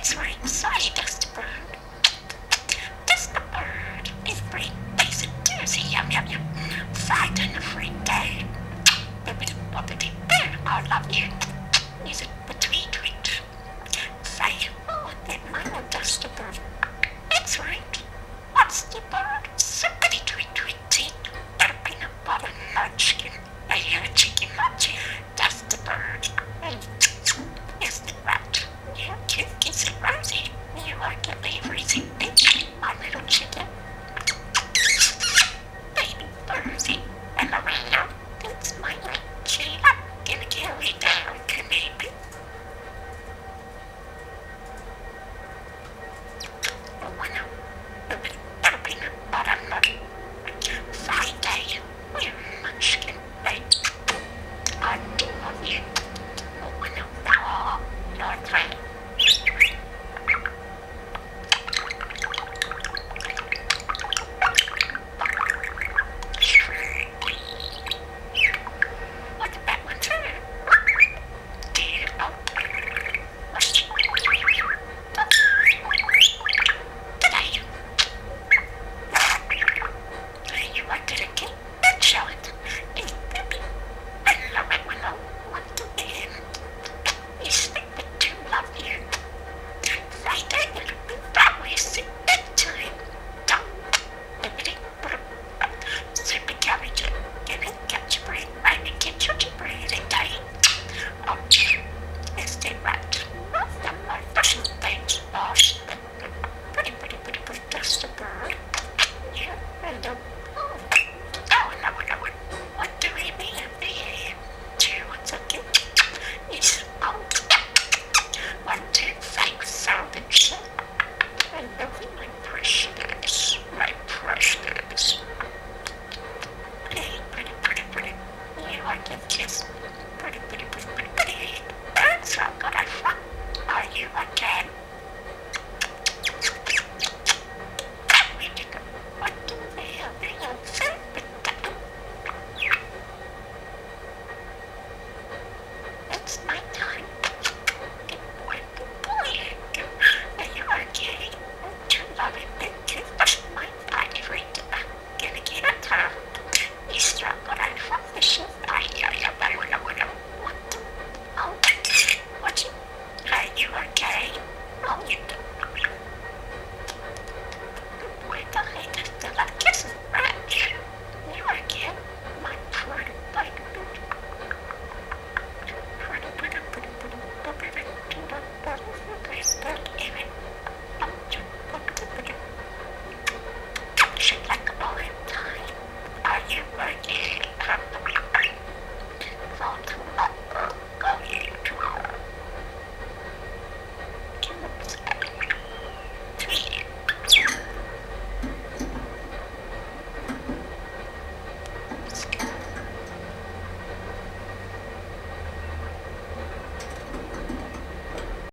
That's right. Sorry, Dusty Bird. Dusty Bird is pretty basic doozy. Yum, yum, yum. Fried and a free day. Bibbidi bobbidi boo. I love you. Is it a tweet tweet? Say, oh, that my Dusty Bird. That's right. What's the bird? Somebody tweet tweet tweet. Got a peanut butter munchkin. I hear a chicken munchkin. Dusty Bird. Is the rat? You kiss it, Rosie. You like your favorite bitch, my little chicken. Baby Rosie and Marina. That's my little I'm gonna carry down to maybe. Oh, I know. A bit of peanut butter nut. Fine day. We're munchkin, babe. I do love you. Oh, I know. Oh, Lord, friend. Like a bullet time. Are you working?